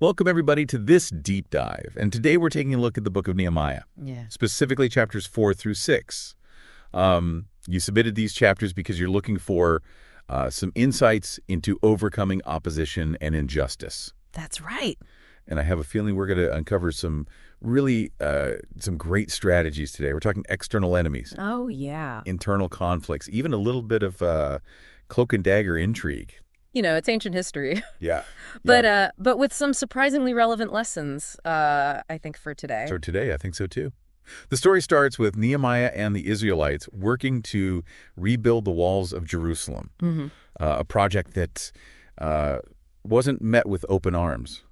Welcome, everybody, to this deep dive. And today we're taking a look at the book of Nehemiah, specifically chapters 4 through 6. You submitted these chapters because you're looking for some insights into overcoming opposition and injustice. That's right. And I have a feeling we're going to uncover some really some great strategies today. We're talking external enemies. Oh, yeah. Internal conflicts, even a little bit of cloak and dagger intrigue. You know, it's ancient history. Yeah. But with some surprisingly relevant lessons, I think, for today. So today, I think so too. The story starts with Nehemiah and the Israelites working to rebuild the walls of Jerusalem, a project that wasn't met with open arms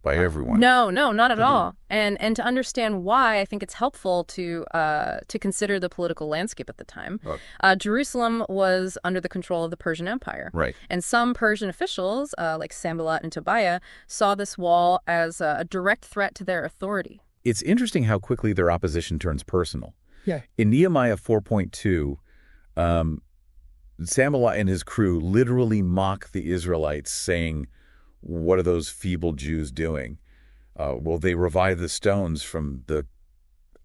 by everyone. No, not at all. And to understand why, I think it's helpful to consider the political landscape at the time. Jerusalem was under the control of the Persian Empire. Right. And some Persian officials, like Sanballat and Tobiah, saw this wall as a direct threat to their authority. It's interesting how quickly their opposition turns personal. Yeah. In Nehemiah 4.2, Sanballat and his crew literally mock the Israelites, saying, "What are those feeble Jews doing? Well, they revive the stones from the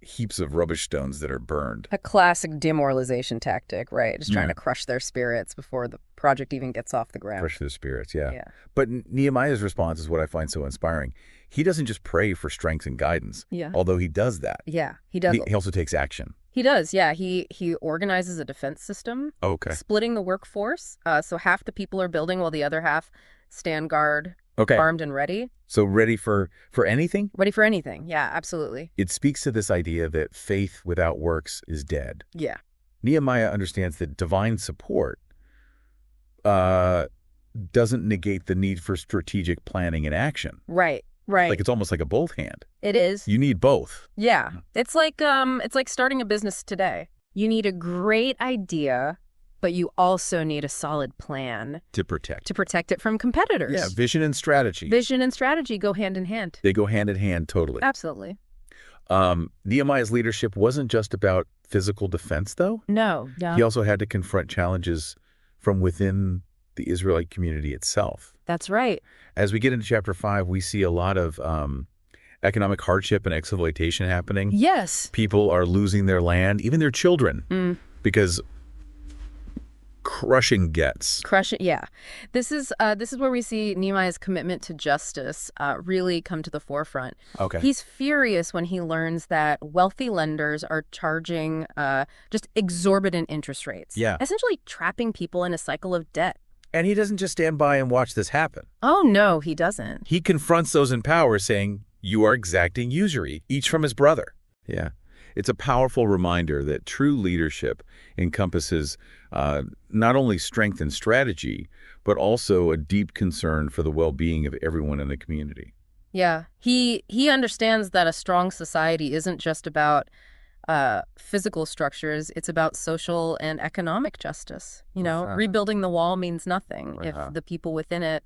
heaps of rubbish stones that are burned." A classic demoralization tactic, right? Just trying to crush their spirits before the project even gets off the ground. Crush their spirits, yeah. But Nehemiah's response is what I find so inspiring. He doesn't just pray for strength and guidance, although he does that. Yeah, he does. He also takes action. He does, yeah. He organizes a defense system, splitting the workforce. So half the people are building while the other half stand guard, armed and ready. So ready for anything? Ready for anything, yeah, absolutely. It speaks to this idea that faith without works is dead. Yeah. Nehemiah understands that divine support doesn't negate the need for strategic planning and action. Right. Like it's almost like a both hand. It is. You need both. Yeah. It's like starting a business today. You need a great idea, but you also need a solid plan to protect it from competitors. Yeah, vision and strategy. Vision and strategy go hand in hand. They go hand in hand, totally. Absolutely. Nehemiah's leadership wasn't just about physical defense, though. No. He also had to confront challenges from within the Israelite community itself. That's right. As we get into chapter 5, we see a lot of economic hardship and exploitation happening. Yes. People are losing their land, even their children, because crushing gets. Yeah. This is where we see Nehemiah's commitment to justice really come to the forefront. He's furious when he learns that wealthy lenders are charging just exorbitant interest rates. Yeah. Essentially trapping people in a cycle of debt. And he doesn't just stand by and watch this happen. Oh, no, he doesn't. He confronts those in power, saying, "You are exacting usury," each from his brother. Yeah. It's a powerful reminder that true leadership encompasses not only strength and strategy, but also a deep concern for the well-being of everyone in the community. Yeah. He understands that a strong society isn't just about physical structures. It's about social and economic justice. You know, rebuilding the wall means nothing if the people within it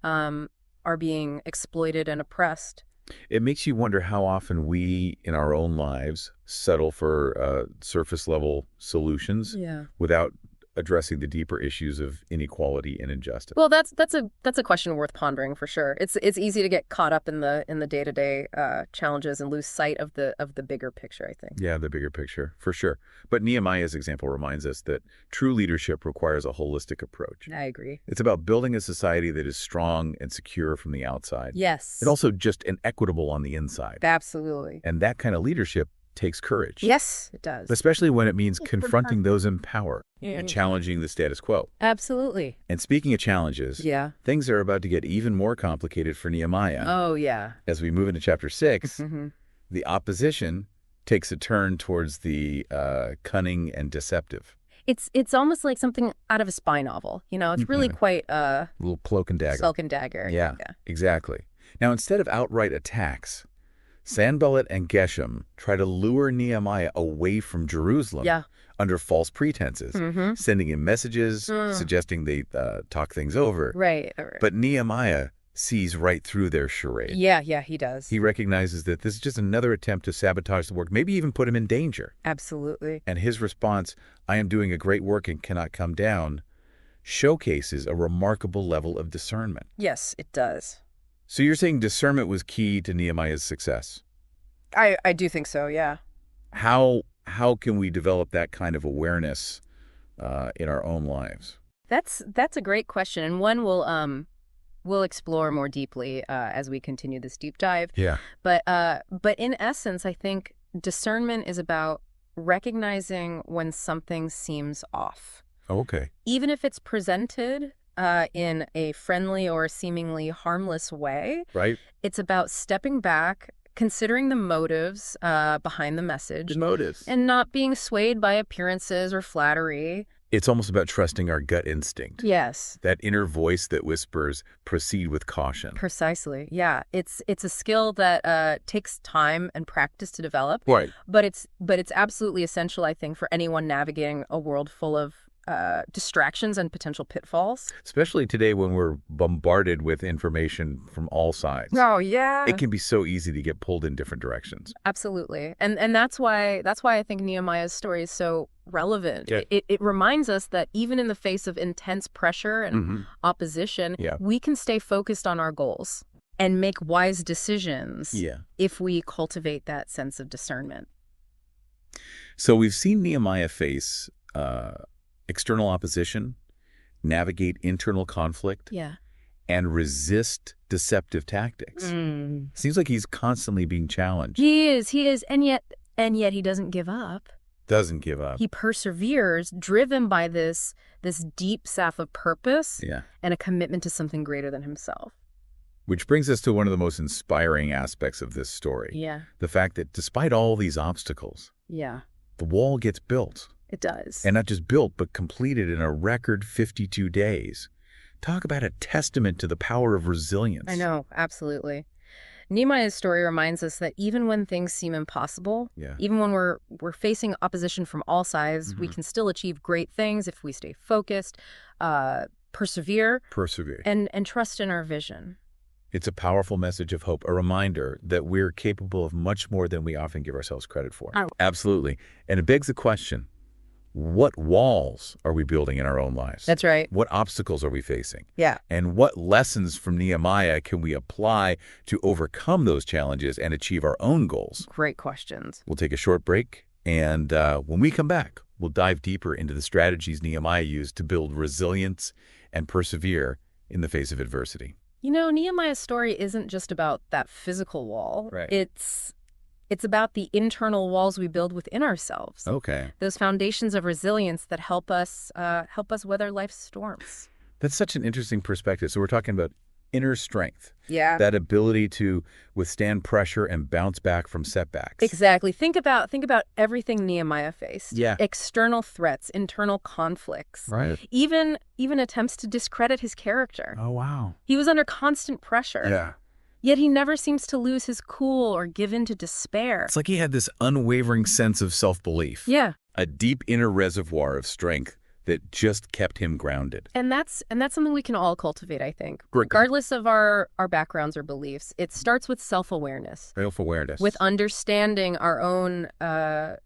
are being exploited and oppressed. It makes you wonder how often we, in our own lives, settle for surface-level solutions without addressing the deeper issues of inequality and injustice. Well, that's a question worth pondering for sure. It's easy to get caught up in the day-to-day challenges and lose sight of the bigger picture, I think. Yeah, the bigger picture, for sure. But Nehemiah's example reminds us that true leadership requires a holistic approach. I agree. It's about building a society that is strong and secure from the outside. Yes. It's also just and equitable on the inside. Absolutely. And that kind of leadership takes courage. Yes, it does. Especially when it means confronting those in power and challenging the status quo. Absolutely. And speaking of challenges, things are about to get even more complicated for Nehemiah. Oh, yeah. As we move into chapter 6, the opposition takes a turn towards the cunning and deceptive. It's almost like something out of a spy novel. You know, it's really quite a little cloak and dagger. Cloak and dagger. Yeah, exactly. Now, instead of outright attacks, Sanballat and Geshem try to lure Nehemiah away from Jerusalem under false pretenses, sending him messages, suggesting they talk things over. Right. But Nehemiah sees right through their charade. Yeah, he does. He recognizes that this is just another attempt to sabotage the work, maybe even put him in danger. Absolutely. And his response, "I am doing a great work and cannot come down," showcases a remarkable level of discernment. Yes, it does. So you're saying discernment was key to Nehemiah's success. I do think so, yeah. How can we develop that kind of awareness in our own lives? That's a great question, and one we'll explore more deeply as we continue this deep dive. Yeah. But in essence, I think discernment is about recognizing when something seems off. Okay. Even if it's presented in a friendly or seemingly harmless way, Right. it's about stepping back, considering the motives behind the message, The motives. and not being swayed by appearances or flattery. It's almost about trusting our gut instinct. Yes. That inner voice that whispers, proceed with caution. Precisely. Yeah. It's a skill that takes time and practice to develop. Right. But it's absolutely essential, I think, for anyone navigating a world full of distractions and potential pitfalls. Especially today when we're bombarded with information from all sides. Oh, yeah. It can be so easy to get pulled in different directions. Absolutely. And that's why I think Nehemiah's story is so relevant. Yeah. It reminds us that even in the face of intense pressure and opposition, we can stay focused on our goals and make wise decisions if we cultivate that sense of discernment. So we've seen Nehemiah face external opposition, navigate internal conflict, and resist deceptive tactics. Seems like he's constantly being challenged. He is, and yet he doesn't give up. Doesn't give up. He perseveres, driven by this deep staff of purpose and a commitment to something greater than himself. Which brings us to one of the most inspiring aspects of this story. Yeah. The fact that despite all these obstacles, the wall gets built. It does. And not just built, but completed in a record 52 days. Talk about a testament to the power of resilience. I know, absolutely. Nehemiah's story reminds us that even when things seem impossible, even when we're facing opposition from all sides, we can still achieve great things if we stay focused, persevere, and trust in our vision. It's a powerful message of hope, a reminder that we're capable of much more than we often give ourselves credit for. Oh. Absolutely. And it begs the question, what walls are we building in our own lives? That's right. What obstacles are we facing? Yeah. And what lessons from Nehemiah can we apply to overcome those challenges and achieve our own goals? Great questions. We'll take a short break, and when we come back, we'll dive deeper into the strategies Nehemiah used to build resilience and persevere in the face of adversity. You know, Nehemiah's story isn't just about that physical wall. Right. It's about the internal walls we build within ourselves. Okay. Those foundations of resilience that help us weather life's storms. That's such an interesting perspective. So we're talking about inner strength. Yeah. That ability to withstand pressure and bounce back from setbacks. Exactly. Think about everything Nehemiah faced. Yeah. External threats, internal conflicts. Right. Even attempts to discredit his character. Oh, wow. He was under constant pressure. Yeah. Yet he never seems to lose his cool or give in to despair. It's like he had this unwavering sense of self-belief. Yeah. A deep inner reservoir of strength that just kept him grounded. And that's something we can all cultivate, I think. Regardless of our backgrounds or beliefs. It starts with self-awareness. Self-awareness. With understanding our own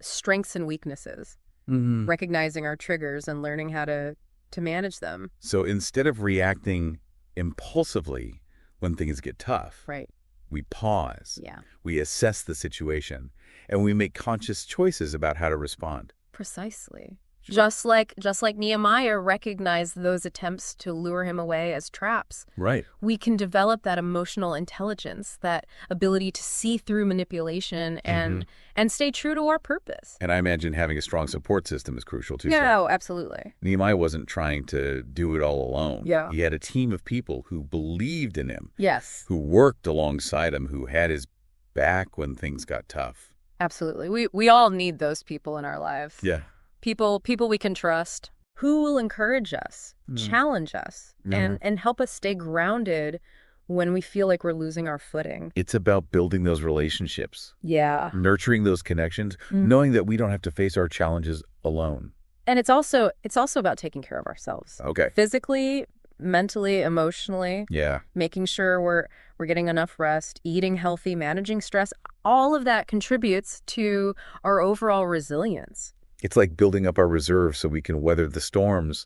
strengths and weaknesses. Recognizing our triggers and learning how to manage them. So instead of reacting impulsively when things get tough, right, we pause. Yeah. We assess the situation, and we make conscious choices about how to respond. Precisely. Just like Nehemiah recognized those attempts to lure him away as traps. Right. We can develop that emotional intelligence, that ability to see through manipulation and stay true to our purpose. And I imagine having a strong support system is crucial too. Yeah, oh, absolutely. Nehemiah wasn't trying to do it all alone. Yeah. He had a team of people who believed in him. Yes. Who worked alongside him, who had his back when things got tough. Absolutely. We all need those people in our lives. Yeah. People we can trust, who will encourage us, challenge us, and help us stay grounded when we feel like we're losing our footing. It's about building those relationships. Yeah. Nurturing those connections, knowing that we don't have to face our challenges alone. And it's also about taking care of ourselves. Okay. Physically, mentally, emotionally. Yeah. Making sure we're getting enough rest, eating healthy, managing stress. All of that contributes to our overall resilience. It's like building up our reserves so we can weather the storms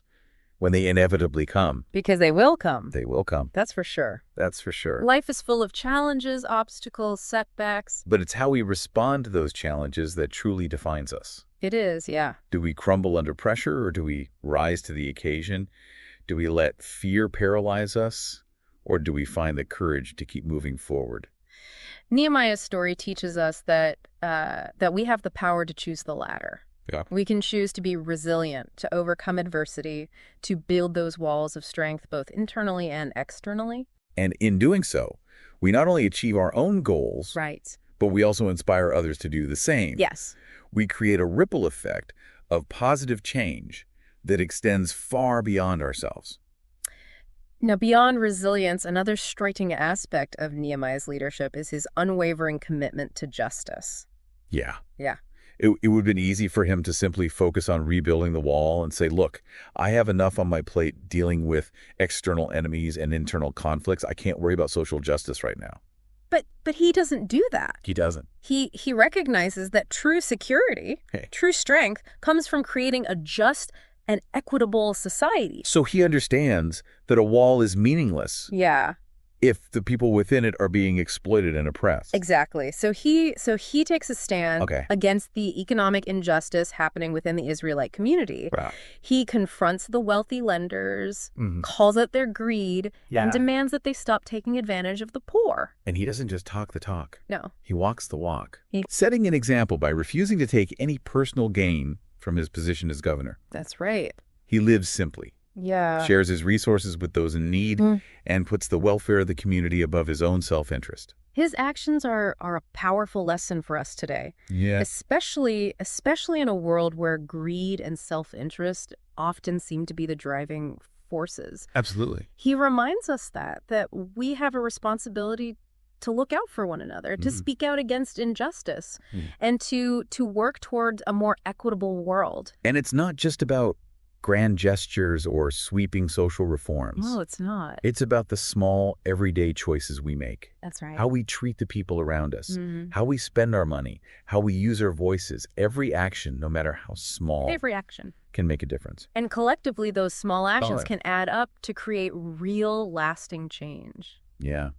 when they inevitably come. Because they will come. They will come. That's for sure. That's for sure. Life is full of challenges, obstacles, setbacks. But it's how we respond to those challenges that truly defines us. It is, yeah. Do we crumble under pressure, or do we rise to the occasion? Do we let fear paralyze us, or do we find the courage to keep moving forward? Nehemiah's story teaches us that we have the power to choose the latter. Yeah. We can choose to be resilient, to overcome adversity, to build those walls of strength both internally and externally. And in doing so, we not only achieve our own goals, Right. but we also inspire others to do the same. Yes. We create a ripple effect of positive change that extends far beyond ourselves. Now, beyond resilience, another striking aspect of Nehemiah's leadership is his unwavering commitment to justice. Yeah. Yeah. It would have been easy for him to simply focus on rebuilding the wall and say, look, I have enough on my plate dealing with external enemies and internal conflicts. I can't worry about social justice right now. But he doesn't do that. He doesn't. He recognizes that true security, true strength, comes from creating a just and equitable society. So he understands that a wall is meaningless Yeah. if the people within it are being exploited and oppressed. Exactly. So he takes a stand Okay. against the economic injustice happening within the Israelite community. Wow. He confronts the wealthy lenders, Mhm. calls out their greed, Yeah. and demands that they stop taking advantage of the poor. And he doesn't just talk the talk. No. He walks the walk, He- setting an example by refusing to take any personal gain from his position as governor. That's right. He lives simply, Yeah. shares his resources with those in need, Mm. and puts the welfare of the community above his own self-interest. His actions are a powerful lesson for us today, Yeah. especially in a world where greed and self-interest often seem to be the driving forces. Absolutely. He reminds us that we have a responsibility to look out for one another, to speak out against injustice, and to work towards a more equitable world. And it's not just about grand gestures or sweeping social reforms. No, it's not. It's about the small, everyday choices we make. That's right. How we treat the people around us, Mhm. how we spend our money, how we use our voices. Every action, no matter how small, Every action. can make a difference. And collectively, those small actions Solid. can add up to create real, lasting change. Yeah.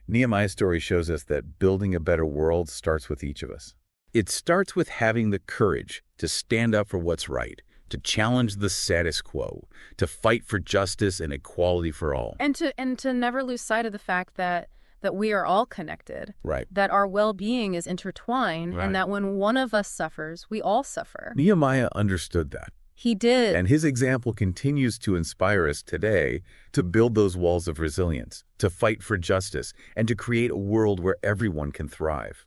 Nehemiah's story shows us that building a better world starts with each of us. It starts with having the courage to stand up for what's right, to challenge the status quo, to fight for justice and equality for all. And to never lose sight of the fact that we are all connected, Right. that our well-being is intertwined, Right. and that when one of us suffers, we all suffer. Nehemiah understood that. He did. And his example continues to inspire us today to build those walls of resilience, to fight for justice, and to create a world where everyone can thrive.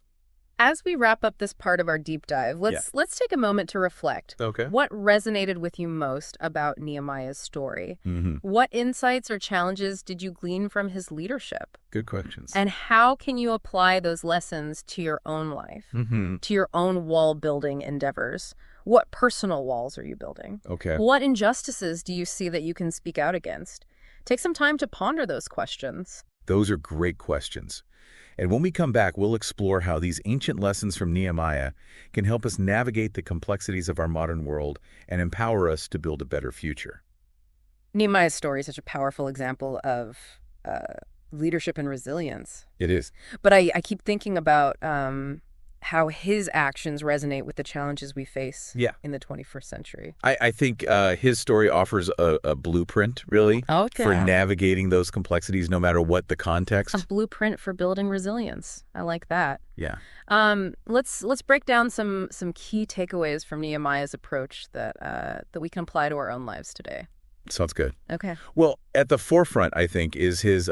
As we wrap up this part of our deep dive, let's take a moment to reflect. Okay. What resonated with you most about Nehemiah's story? Mm-hmm. What insights or challenges did you glean from his leadership? Good questions. And how can you apply those lessons to your own life, Mm-hmm. to your own wall-building endeavors? What personal walls are you building? Okay. What injustices do you see that you can speak out against? Take some time to ponder those questions. Those are great questions. And when we come back, we'll explore how these ancient lessons from Nehemiah can help us navigate the complexities of our modern world and empower us to build a better future. Nehemiah's story is such a powerful example of leadership and resilience. It is. But I keep thinking about how his actions resonate with the challenges we face in the 21st century. I think his story offers a blueprint, really, Okay. for navigating those complexities, no matter what the context. A blueprint for building resilience. I like that. Yeah. Let's break down some key takeaways from Nehemiah's approach that we can apply to our own lives today. Sounds good. Okay. Well, at the forefront, I think, is his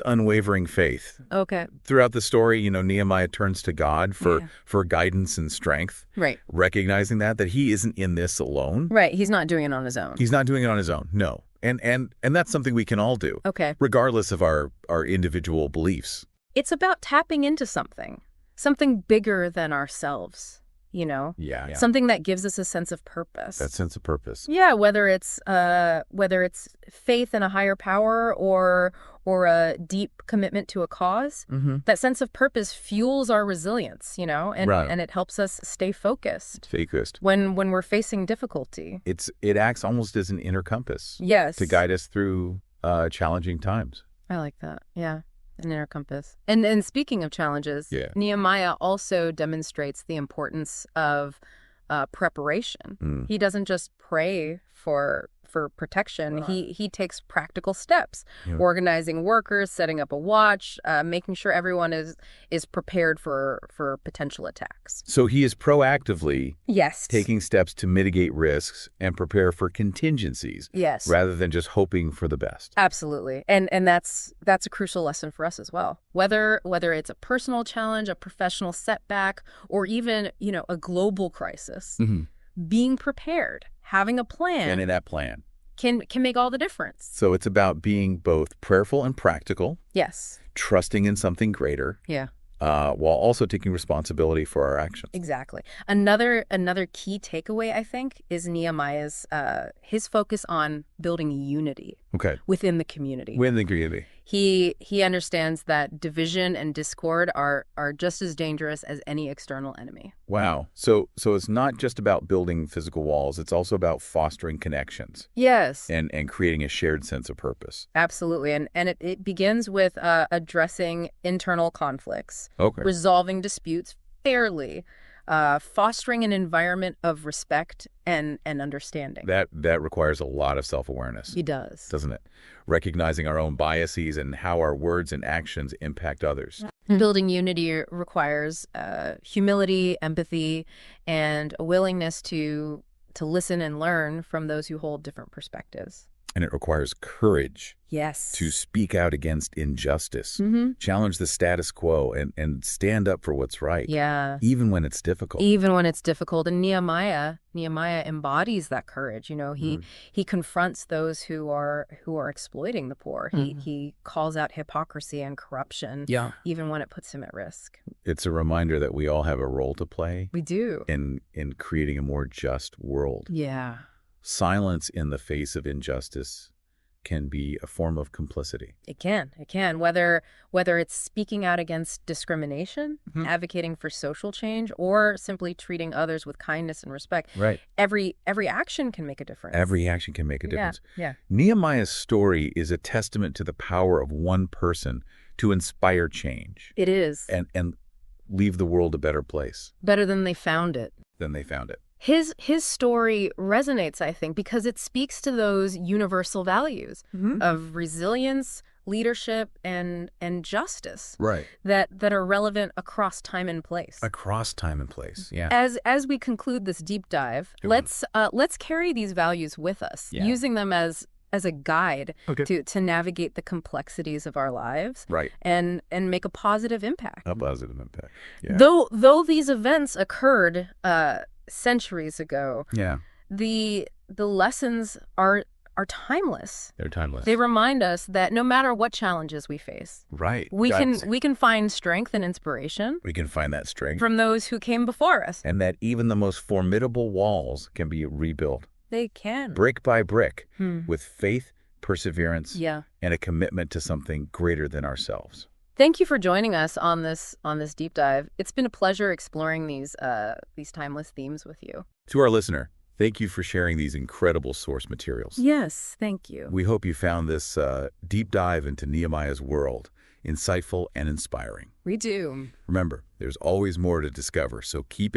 unwavering faith. Okay. Throughout the story, Nehemiah turns to God for guidance and strength, Right. recognizing that he isn't in this alone. Right. He's not doing it on his own. He's not doing it on his own, no. And that's something we can all do, Okay. regardless of our individual beliefs. It's about tapping into something bigger than ourselves. Yeah. Something that gives us a sense of purpose. That sense of purpose. Yeah, whether it's faith in a higher power or a deep commitment to a cause, that sense of purpose fuels our resilience, and it helps us stay focused. When we're facing difficulty. It acts almost as an inner compass. Yes. To guide us through challenging times. I like that. Yeah. An inner compass. And speaking of challenges, Nehemiah also demonstrates the importance of preparation. He doesn't just pray for protection. He takes practical steps, organizing workers, setting up a watch, making sure everyone is prepared for potential attacks. So he is proactively Yes. taking steps to mitigate risks and prepare for contingencies. Yes. Rather than just hoping for the best. Absolutely. And that's a crucial lesson for us as well. Whether it's a personal challenge, a professional setback, or even, a global crisis, being prepared, having a plan. And in that plan. Can make all the difference. So it's about being both prayerful and practical. Yes. Trusting in something greater. Yeah. While also taking responsibility for our actions. Exactly. Another key takeaway, I think, is Nehemiah's his focus on building unity within the community. Within the community. He understands that division and discord are just as dangerous as any external enemy. Wow. So it's not just about building physical walls. It's also about fostering connections. Yes. And creating a shared sense of purpose. Absolutely. And it begins with addressing internal conflicts, resolving disputes fairly, fostering an environment of respect and understanding. That requires a lot of self-awareness. It does. Doesn't it? Recognizing our own biases and how our words and actions impact others. Building unity requires humility, empathy, and a willingness to listen and learn from those who hold different perspectives. And it requires courage. Yes. To speak out against injustice, challenge the status quo, and stand up for what's right. Yeah. Even when it's difficult. Even when it's difficult. And Nehemiah embodies that courage. He confronts those who are exploiting the poor. He calls out hypocrisy and corruption. Yeah. Even when it puts him at risk. It's a reminder that we all have a role to play. We do. In creating a more just world. Yeah. Silence in the face of injustice can be a form of complicity. It can. Whether it's speaking out against discrimination, advocating for social change, or simply treating others with kindness and respect. Right. Every action can make a difference. Every action can make a difference. Yeah. Nehemiah's story is a testament to the power of one person to inspire change. It is. And leave the world a better place. Better than they found it. His story resonates, I think, because it speaks to those universal values of resilience, leadership, and justice. Right. That are relevant across time and place. Yeah. As we conclude this deep dive, let's carry these values with us, using them as a guide to navigate the complexities of our lives. Right. And make a positive impact. Yeah. Though these events occurred centuries ago. Yeah. The lessons are timeless. They're timeless. They remind us that no matter what challenges we face, we can find strength and inspiration. We can find that strength from those who came before us. And that even the most formidable walls can be rebuilt. They can. Brick by brick, with faith, perseverance, and a commitment to something greater than ourselves. Thank you for joining us on this deep dive. It's been a pleasure exploring these timeless themes with you. To our listener, thank you for sharing these incredible source materials. Yes, thank you. We hope you found this deep dive into Nehemiah's world insightful and inspiring. We do. Remember, there's always more to discover, so keep